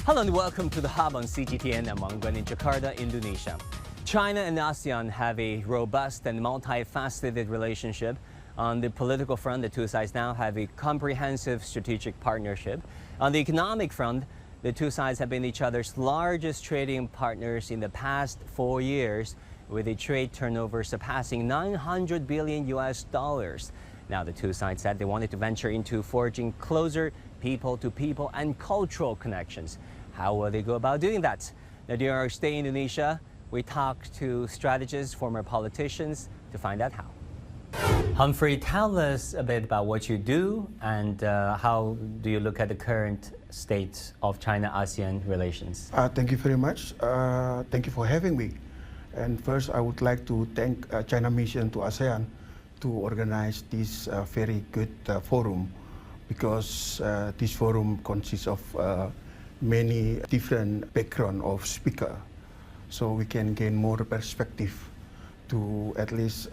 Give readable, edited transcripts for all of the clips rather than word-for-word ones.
Hello and welcome to The Hub on CGTN. I'm Wang in Jakarta, Indonesia. China and ASEAN have a robust and multifaceted relationship. On the political front, the two sides now have a comprehensive strategic partnership. On the economic front, the two sides have been each other's largest trading partners in the past 4 years, with a trade turnover surpassing $900 billion. Now, the two sides said they wanted to venture into forging closer people-to-people and cultural connections. How will they go about doing that? Now, during our stay in Indonesia, we talked to strategists, former politicians, to find out how. Humphrey, tell us a bit about what you do and how do you look at the current state of China-ASEAN relations? Thank you very much. Thank you for having me. And first, I would like to thank China Mission to ASEAN to organize this very good forum, because this forum consists of many different background of speaker, so we can gain more perspective to at least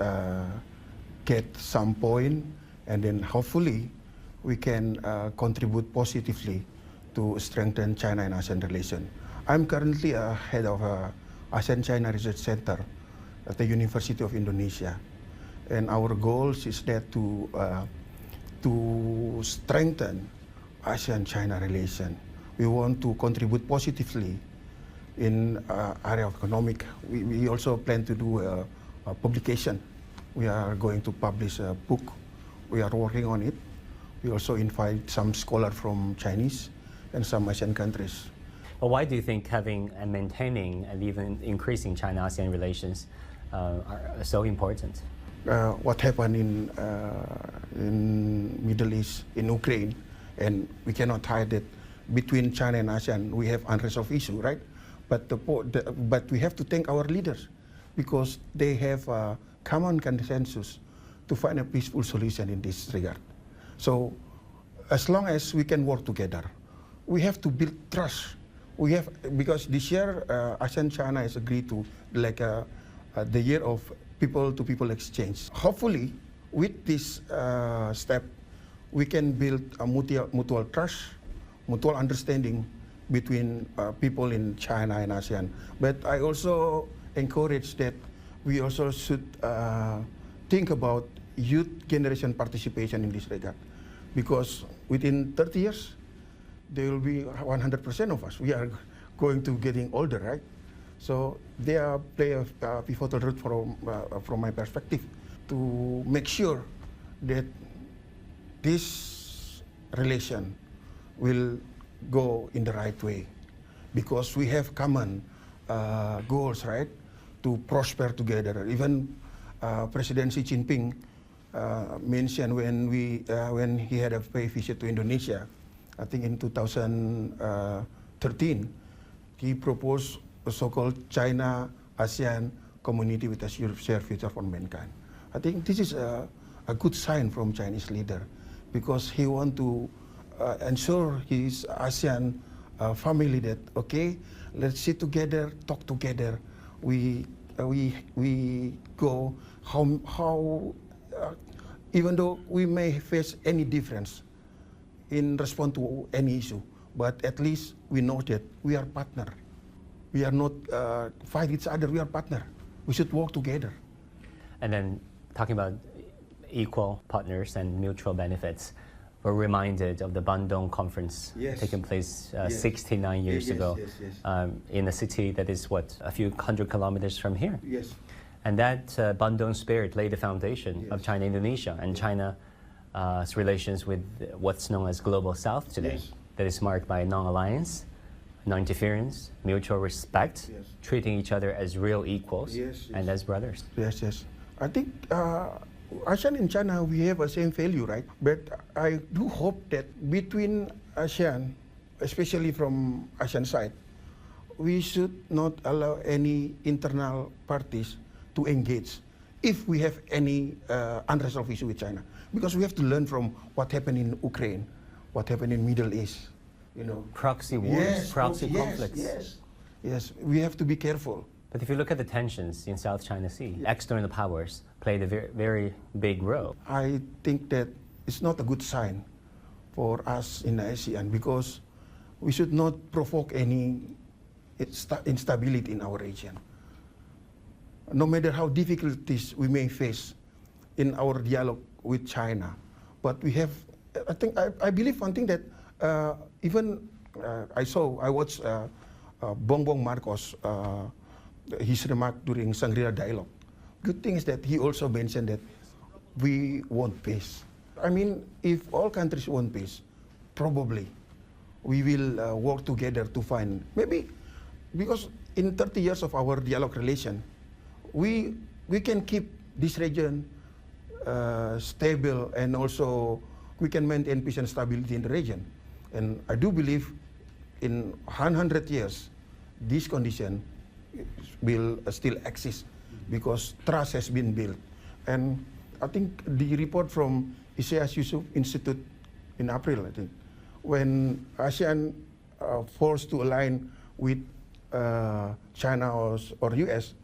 get some point, and then hopefully we can contribute positively to strengthen China and ASEAN relation. I'm currently head of ASEAN-China Research Center at the University of Indonesia, and our goals is that to strengthen ASEAN-China relation. We want to contribute positively in area of economic. We also plan to do a publication. We are going to publish a book. We are working on it. We also invite some scholars from Chinese and some Asian countries. Well, why do you think having and maintaining and even increasing China-ASEAN relations are so important? What happened in Middle East, in Ukraine, and we cannot hide that between China and ASEAN we have unresolved issue, right? But we have to thank our leaders, because they have a common consensus to find a peaceful solution in this regard. So as long as we can work together, we have to build trust. Because this year ASEAN-China has agreed to the year of people-to-people exchange. Hopefully, with this step, we can build a mutual trust, mutual understanding between people in China and ASEAN. But I also encourage that we also should think about youth generation participation in this regard, because within 30 years, there will be 100% of us. We are going to getting older, right? So they play a pivotal role from my perspective to make sure that this relation will go in the right way, because we have common goals, right, to prosper together. Even President Xi Jinping mentioned when he had a visit to Indonesia, I think in 2013, he proposed a so-called China-ASEAN community with a shared future for mankind. I think this is a good sign from Chinese leader, because he want to ensure his ASEAN family that, okay, let's sit together, talk together. We go how even though we may face any difference in response to any issue, but at least we know that we are partner. We are not fight each other, we are partner. We should work together. And then talking about equal partners and mutual benefits, we're reminded of the Bandung conference taking place 69 years ago in a city that is, what, a few hundred kilometers from here? Yes. And that Bandung Spirit laid the foundation of China-Indonesia and China's relations with what's known as Global South today, that is marked by non-alliance, non-interference, mutual respect, treating each other as real equals and as brothers. Yes. I think ASEAN and China, we have the same value, right? But I do hope that between ASEAN, especially from ASEAN side, we should not allow any internal parties to engage if we have any unresolved issue with China. Because we have to learn from what happened in Ukraine, what happened in Middle East. You know, proxy wars, proxy conflicts. Yes, we have to be careful. But if you look at the tensions in South China Sea, external powers played a very big role. I think that it's not a good sign for us in ASEAN, because we should not provoke any instability in our region. No matter how difficulties we may face in our dialogue with China, but we have, I believe one thing that I watched Bongbong Marcos, his remark during Shangri-La Dialogue. Good thing is that he also mentioned that we want peace. I mean, if all countries want peace, probably we will work together to find, maybe, because in 30 years of our dialogue relation, we can keep this region stable, and also we can maintain peace and stability in the region. And I do believe in 100 years, this condition will still exist because trust has been built. And I think the report from Isaias Yusof Institute in April, I think, when ASEAN forced to align with China or US,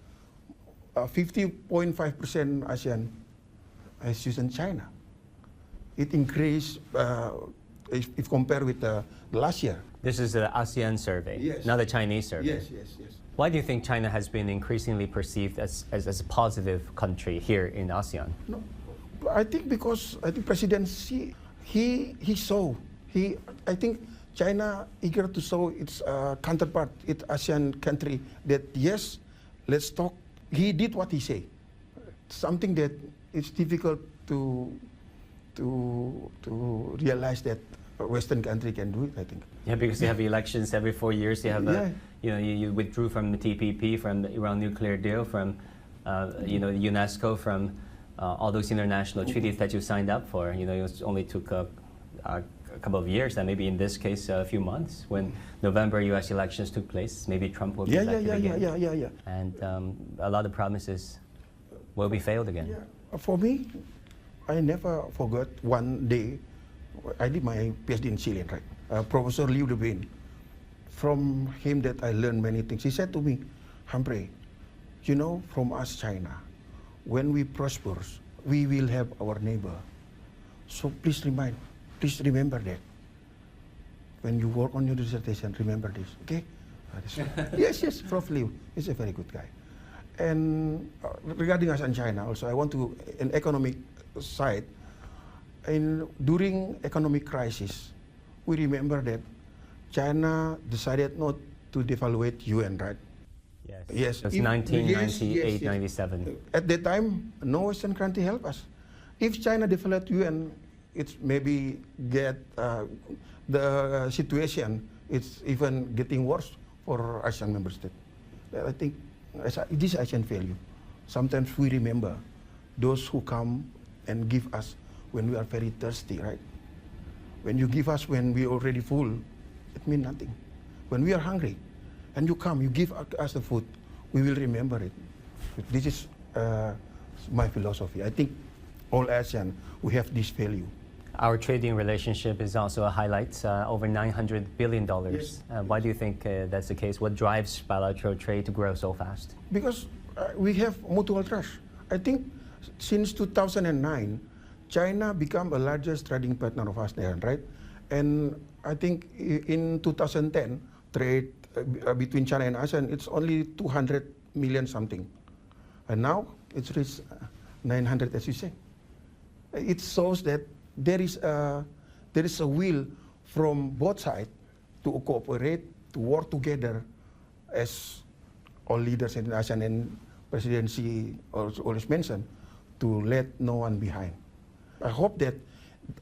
50.5% ASEAN has chosen China. It increased if compared with last year. This is the ASEAN survey, yes, not the Chinese survey. Yes, yes, yes. Why do you think China has been increasingly perceived as a positive country here in ASEAN? No, I think because President Xi, I think China eager to show its counterpart, its ASEAN country, that yes, let's talk. He did what he said. Something that it's difficult to realize that a Western country can do it, I think. Yeah, because you have elections every 4 years. You have you withdrew from the TPP, from the Iran nuclear deal, from UNESCO, from all those international treaties that you signed up for. It only took a couple of years, and maybe in this case a few months. When November U.S. elections took place, maybe Trump will be elected again. Yeah. And a lot of promises will be failed again. Yeah. For me, I never forgot one day. I did my PhD in Chile, right? Professor Liu Devin. From him that I learned many things. He said to me, Humprey, from us China, when we prosper, we will have our neighbor. So please remember that. When you work on your dissertation, remember this, okay? Yes, Prof. Liu is a very good guy. And regarding us and China, also, I want to, in economic side, during economic crisis, we remember that China decided not to devaluate yuan, right? Yes. It was 1998, 97. At that time, no Western country helped us. If China devalued yuan, it's maybe the situation, it's even getting worse for ASEAN member states. I think this is ASEAN value. Sometimes we remember those who come and give us when we are very thirsty, right? When you give us when we are already full, it means nothing. When we are hungry and you come, you give us the food, we will remember it. This is my philosophy. I think all ASEAN, we have this value. Our trading relationship is also a highlight, over $900 billion. Yes. Why do you think that's the case? What drives bilateral trade to grow so fast? Because we have mutual trust. I think since 2009, China became the largest trading partner of ASEAN, right? And I think in 2010, trade between China and ASEAN, it's only 200 million something. And now it's reached 900, as you say. It shows that there is a will from both sides to cooperate, to work together, as all leaders in ASEAN and President Xi always mentioned, to let no one behind. I hope that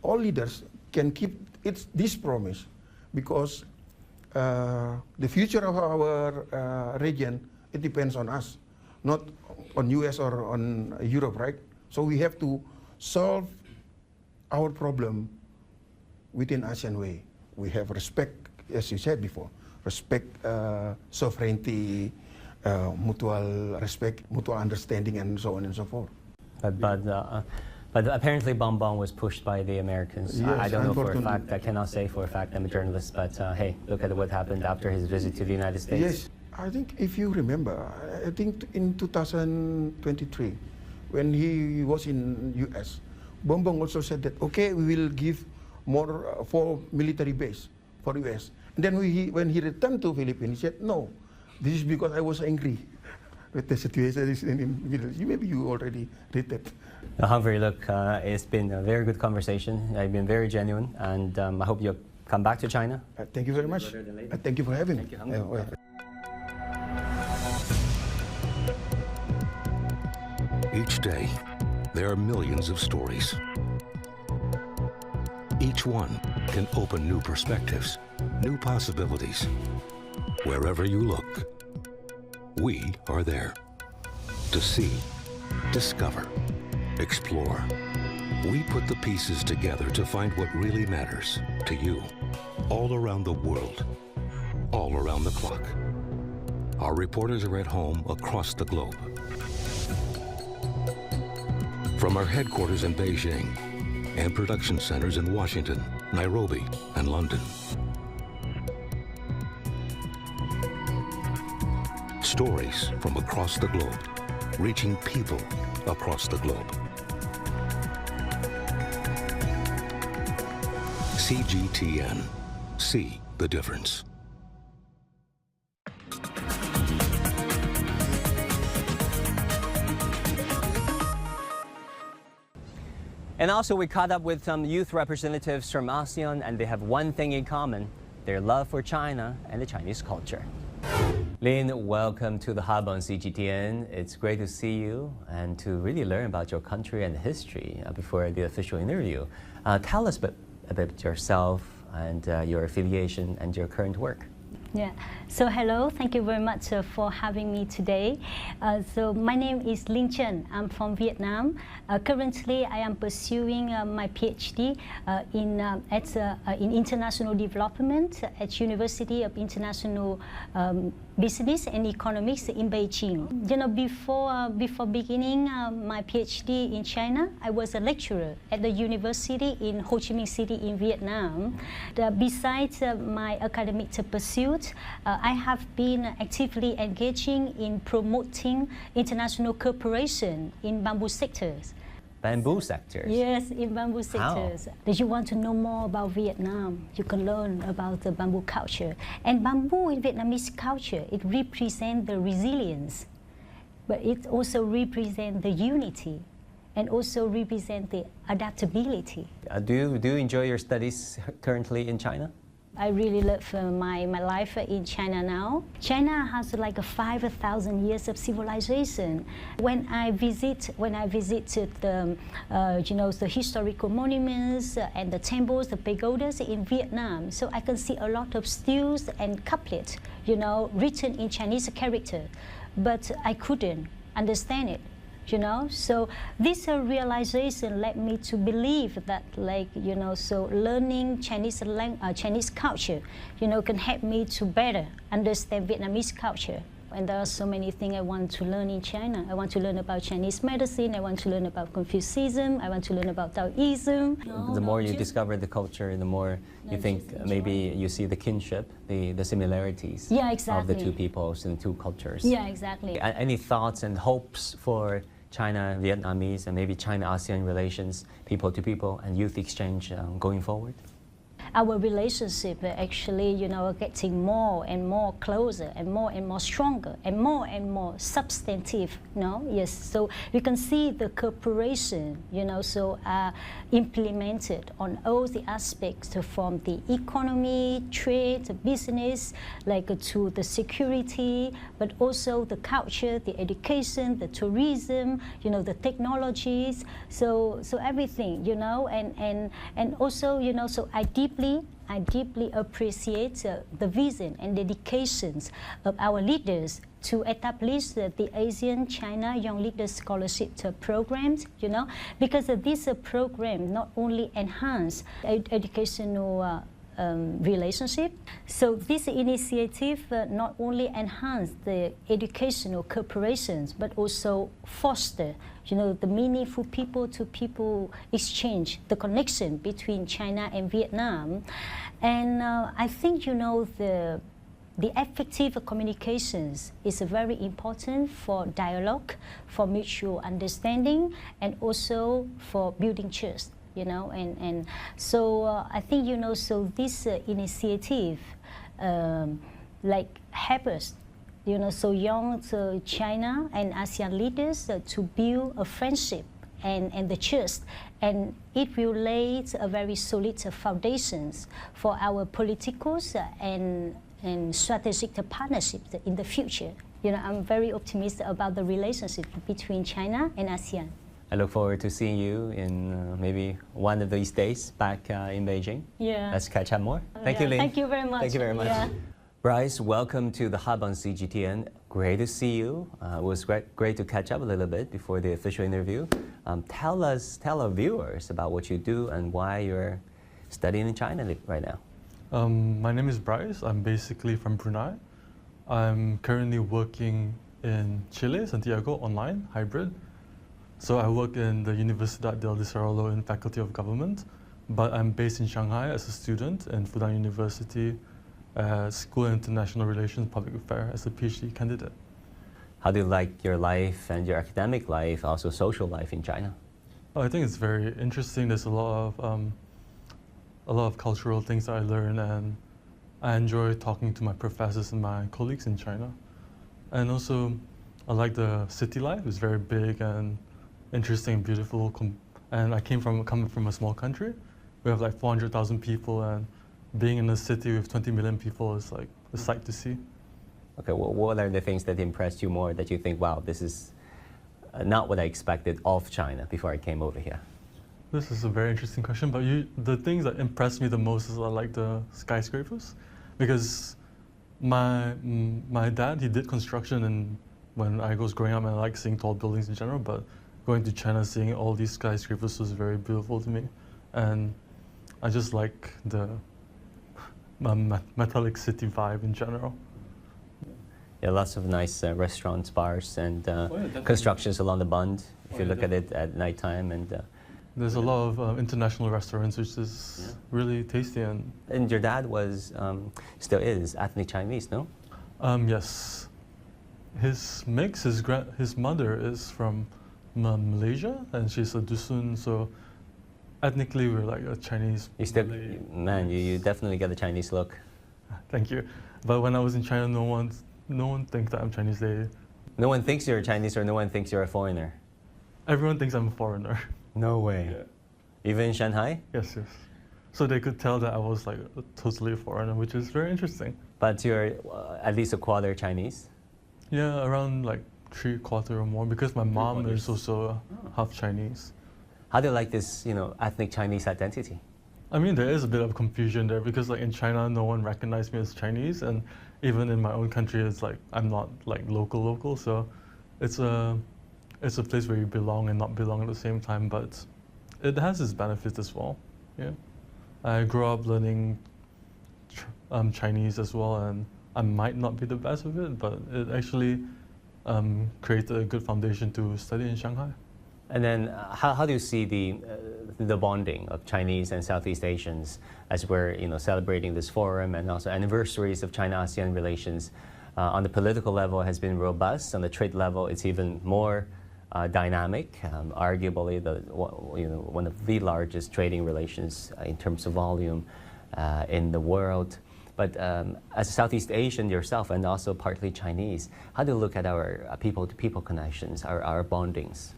all leaders can keep this promise, because the future of our region, it depends on us, not on US or on Europe, right? So we have to solve our problem within ASEAN way. We have respect, as you said before, respect sovereignty, mutual respect, mutual understanding, and so on and so forth. But apparently Bongbong was pushed by the Americans. Yes, I don't know for a fact. I cannot say for a fact. I'm a journalist. But hey, look at what happened after his visit to the United States. Yes, I think if you remember, I think in 2023, when he was in US, Bongbong also said that, okay, we will give more for military base for US. Then when he returned to Philippines, he said, no, this is because I was angry with the situation in the Middle East. Maybe you already read that. Humprey, look, it's been a very good conversation. I've been very genuine, and I hope you'll come back to China. Thank you very much. Thank you for having me. Thank you, Each day, there are millions of stories. Each one can open new perspectives, new possibilities. Wherever you look, we are there to see, discover, explore. We put the pieces together to find what really matters to you, all around the world, all around the clock. Our reporters are at home across the globe. From our headquarters in Beijing and production centers in Washington, Nairobi, and London. Stories from across the globe, reaching people across the globe. CGTN. See the difference. And also, we caught up with some youth representatives from ASEAN, and they have one thing in common: their love for China and the Chinese culture. Lin, welcome to the Hub on CGTN. It's great to see you and to really learn about your country and history before the official interview. Tell us about yourself and your affiliation and your current work. Yeah. So hello, thank you very much for having me today. So my name is Linh Chen. I'm from Vietnam. Currently, I am pursuing my PhD in international development at University of International Business and Economics in Beijing. You know, before beginning my PhD in China, I was a lecturer at the university in Ho Chi Minh City in Vietnam. Besides my academic pursuits, I have been actively engaging in promoting international cooperation in bamboo sectors. Bamboo sectors? Yes, in bamboo sectors. How? If you want to know more about Vietnam, you can learn about the bamboo culture. And bamboo in Vietnamese culture, it represents the resilience, but it also represents the unity and also represents the adaptability. Do you enjoy your studies currently in China? I really love my life in China now. China has like 5,000 years of civilization. When I visited the the historical monuments and the temples, the pagodas in Vietnam, so I can see a lot of steles and couplets, written in Chinese character, but I couldn't understand it. So this realization led me to believe that, so learning Chinese culture, can help me to better understand Vietnamese culture. And there are so many things I want to learn in China. I want to learn about Chinese medicine. I want to learn about Confucianism. I want to learn about Taoism. The more you discover the culture, the more you think maybe you see the kinship, the similarities of the two peoples and two cultures. Yeah, exactly. Any thoughts and hopes for China, Vietnamese, and maybe China-ASEAN relations, people to people, and youth exchange going forward? Our relationship actually, getting more and more closer and more stronger and more substantive. Yes. So you can see the cooperation, implemented on all the aspects from the economy, trade, business, to the security, but also the culture, the education, the tourism, the technologies. So everything, and also, so I deeply appreciate the vision and dedications of our leaders to establish the ASEAN-China Young Leaders Scholarship programs, because this program not only enhance educational relationship. So this initiative not only enhance the educational cooperations, but also foster, the meaningful people-to-people exchange, the connection between China and Vietnam. And I think, the effective communications is very important for dialogue, for mutual understanding, and also for building trust. And so I think, so this initiative like help us, so young China and ASEAN leaders to build a friendship and the trust, and it will lay a very solid foundations for our political and strategic partnerships in the future. I'm very optimistic about the relationship between China and ASEAN. I look forward to seeing you in maybe one of these days back in Beijing. Yeah. Let's catch up more. Thank you, Lin. Thank you very much. Thank you very much. Yeah. Brice, welcome to the Hub on CGTN. Great to see you. It was great to catch up a little bit before the official interview. Tell our viewers about what you do and why you're studying in China right now. My name is Brice. I'm basically from Brunei. I'm currently working in Chile, Santiago, online, hybrid. So I work in the Universidad del Desarrollo in Faculty of Government, but I'm based in Shanghai as a student in Fudan University, School of International Relations, Public Affairs as a PhD candidate. How do you like your life and your academic life, also social life in China? Oh, I think it's very interesting. There's a lot of cultural things that I learn, and I enjoy talking to my professors and my colleagues in China. And also, I like the city life. It's very big and interesting and beautiful. And I coming from a small country. We have like 400,000 people, and being in a city with 20 million people is like a sight to see. Okay, well, what are the things that impressed you more that you think, wow, this is not what I expected of China before I came over here? This is a very interesting question, but the things that impressed me the most is like the skyscrapers, because my dad, he did construction, and when I was growing up, I like seeing tall buildings in general, but going to China, seeing all these skyscrapers was very beautiful to me, and I just like the metallic city vibe in general. Yeah, lots of nice restaurants, bars, and constructions along the Bund, if you look at it at nighttime. And there's a lot of international restaurants, which is really tasty. And your dad was, still is, ethnic Chinese, no? Yes. His mother is from Malaysia, and she's a Dusun, so ethnically we're like a Chinese. You still, man, you definitely get a Chinese look. Thank you. But when I was in China, no one thinks that I'm Chinese. No one thinks you're Chinese, or no one thinks you're a foreigner? Everyone thinks I'm a foreigner. No way. Yeah. Even in Shanghai? Yes. So they could tell that I was like totally a foreigner, which is very interesting. But you're at least a quarter Chinese? Yeah, around like 3/4 or more, because my mom is also half Chinese. How do you like this, ethnic Chinese identity? I mean, there is a bit of confusion there, because like in China, no one recognized me as Chinese, and even in my own country, it's like I'm not like local. So it's a place where you belong and not belong at the same time, but it has its benefits as well. Yeah, I grew up learning Chinese as well, and I might not be the best with it, but it actually created a good foundation to study in Shanghai. And then how do you see the bonding of Chinese and Southeast Asians as we're celebrating this forum, and also anniversaries of China-ASEAN relations? On the political level, it has been robust. On the trade level, it's even more dynamic. Arguably, one of the largest trading relations in terms of volume in the world. But as a Southeast Asian yourself, and also partly Chinese, how do you look at our people-to-people connections, our bondings?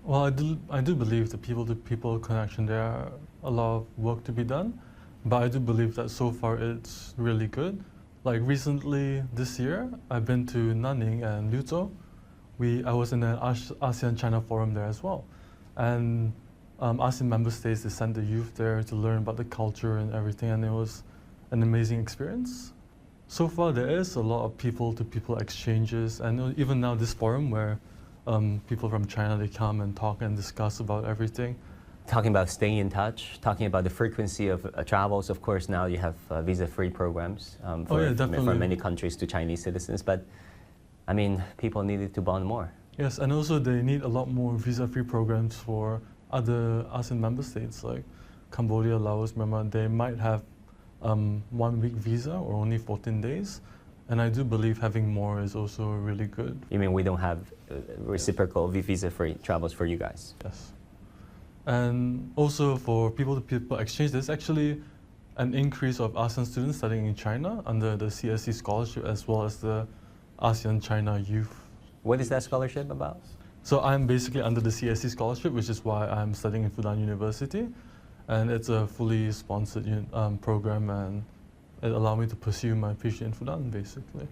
Well, I do believe the people-to-people connection, there are a lot of work to be done, but I do believe that so far it's really good. Like recently this year, I've been to Nanning and Luzhou. I was in an ASEAN-China Forum there as well. And ASEAN member states, they sent the youth there to learn about the culture and everything, and it was an amazing experience. So far, there is a lot of people-to-people exchanges, and even now this forum where people from China, they come and talk and discuss about everything. Talking about staying in touch, talking about the frequency of travels. Of course, now you have visa-free programs from many countries to Chinese citizens, but I mean, people needed to bond more. Yes, and also they need a lot more visa-free programs for other ASEAN member states like Cambodia, Laos, Myanmar. They might have 1 week visa or only 14 days. And I do believe having more is also really good. You mean we don't have reciprocal visa-free travels for you guys? Yes. And also for people-to-people exchange, there's actually an increase of ASEAN students studying in China under the CSC scholarship as well as the ASEAN-China Youth. What is that scholarship about? So I'm basically under the CSC scholarship, which is why I'm studying in Fudan University. And it's a fully sponsored program, and it allowed me to pursue my PhD in Fudan, basically.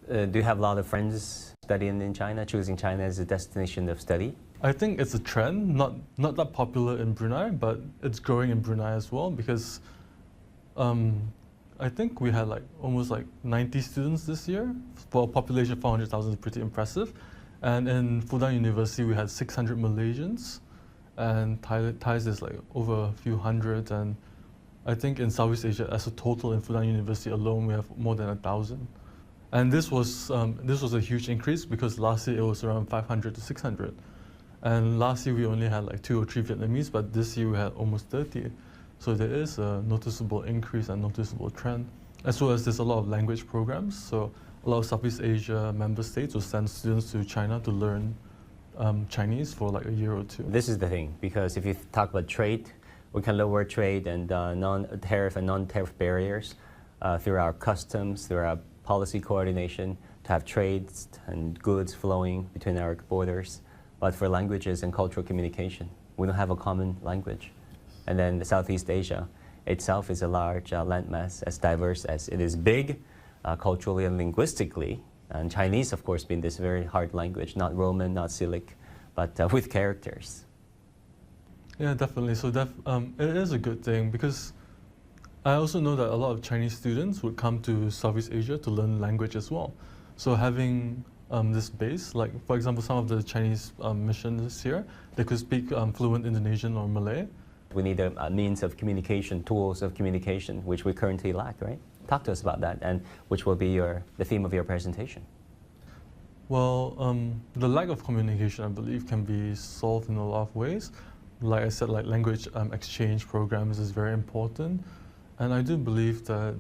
Do you have a lot of friends studying in China, choosing China as a destination of study? I think it's a trend, not that popular in Brunei, but it's growing in Brunei as well, because I think we had almost 90 students this year. For a population of 400,000 is pretty impressive. And in Fudan University, we had 600 Malaysians, and Thais is over a few hundred. And I think in Southeast Asia, as a total in Fudan University alone, we have more than 1,000. And this was a huge increase because last year it was around 500 to 600. And last year we only had 2 or 3 Vietnamese, but this year we had almost 30. So there is a noticeable increase and noticeable trend. As well as there's a lot of language programs. So a lot of Southeast Asia member states will send students to China to learn Chinese for a year or 2. This is the thing, because if you talk about trade, we can lower trade and non-tariff and non-tariff barriers through our customs, through our policy coordination, to have trades and goods flowing between our borders. But for languages and cultural communication, we don't have a common language. And then Southeast Asia itself is a large landmass, as diverse as it is big, culturally and linguistically. And Chinese, of course, being this very hard language, not Roman, not Cyrillic, but with characters. Yeah, definitely. So it is a good thing, because I also know that a lot of Chinese students would come to Southeast Asia to learn language as well. So having this base, for example, some of the Chinese missions here, they could speak fluent Indonesian or Malay. We need a means of communication, tools of communication, which we currently lack, right? Talk to us about that, and which will be the theme of your presentation. Well, the lack of communication, I believe, can be solved in a lot of ways. Like I said, language exchange programs is very important. And I do believe that,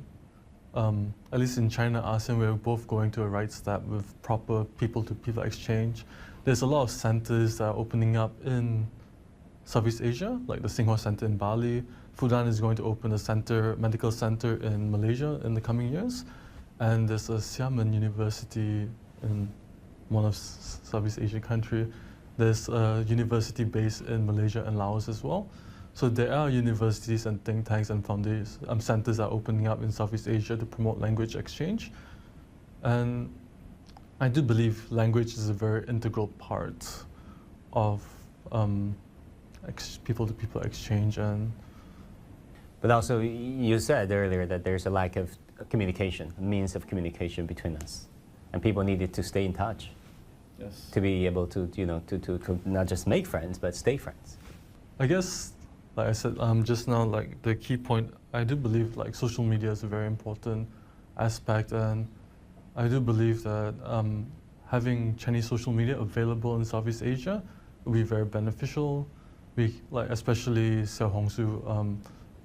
at least in China-ASEAN, we're both going to a right step with proper people-to-people exchange. There's a lot of centers that are opening up in Southeast Asia, like the Tsinghua Center in Bali. Fudan is going to open a medical center in Malaysia in the coming years. And there's a Xiamen University in one of Southeast Asian country. There's a university based in Malaysia and Laos as well. So there are universities and think tanks and foundations, centers are opening up in Southeast Asia to promote language exchange. And I do believe language is a very integral part of people-to-people exchange. But also, you said earlier that there's a lack of communication, means of communication between us. And people needed to stay in touch. Yes. To be able to not just make friends, but stay friends. I guess, like I said just now, the key point, I do believe social media is a very important aspect, and I do believe that having Chinese social media available in Southeast Asia would be very beneficial. Especially Xiaohongshu,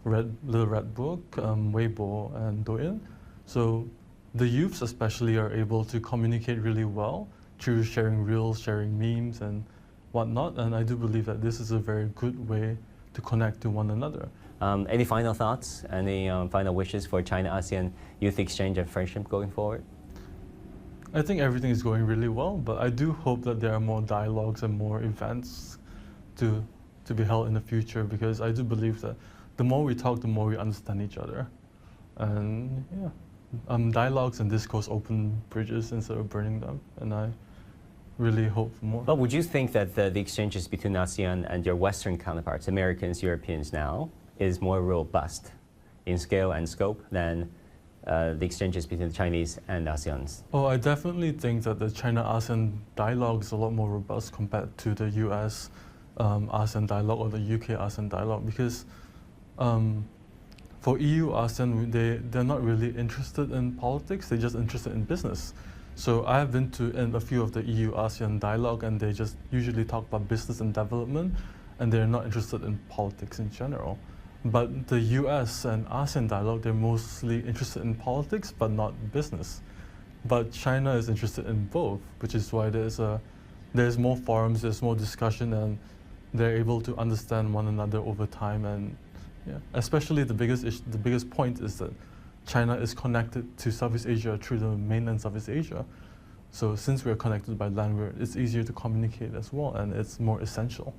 Little Red Book, Weibo, and Douyin. So the youths especially are able to communicate really well through sharing reels, sharing memes, and whatnot. And I do believe that this is a very good way to connect to one another. Any final thoughts? Any final wishes for China-ASEAN youth exchange and friendship going forward? I think everything is going really well, but I do hope that there are more dialogues and more events to be held in the future, because I do believe that the more we talk, the more we understand each other. And yeah, dialogues and discourse open bridges instead of burning them, and I really hope for more. But would you think that the exchanges between ASEAN and your Western counterparts, Americans, Europeans now, is more robust in scale and scope than the exchanges between the Chinese and ASEANs? Oh, I definitely think that the China-ASEAN dialogue is a lot more robust compared to the US ASEAN dialogue or the UK ASEAN dialogue, because for EU ASEAN, they're not really interested in politics, they're just interested in business. So I have been to a few of the EU ASEAN dialogue, and they just usually talk about business and development, and they're not interested in politics in general. But the US and ASEAN dialogue, they're mostly interested in politics, but not business. But China is interested in both, which is why there's more forums, there's more discussion, and they're able to understand one another over time and Yeah, especially the biggest point is that China is connected to Southeast Asia through the mainland Southeast Asia. So since we're connected by land, it's easier to communicate as well, and it's more essential.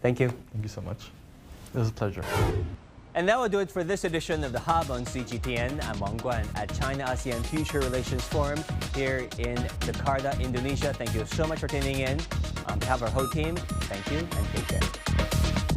Thank you. Thank you so much. It was a pleasure. And that will do it for this edition of The Hub on CGTN. I'm Wang Guan at China-ASEAN Future Relations Forum here in Jakarta, Indonesia. Thank you so much for tuning in. On behalf of our whole team, thank you and take care.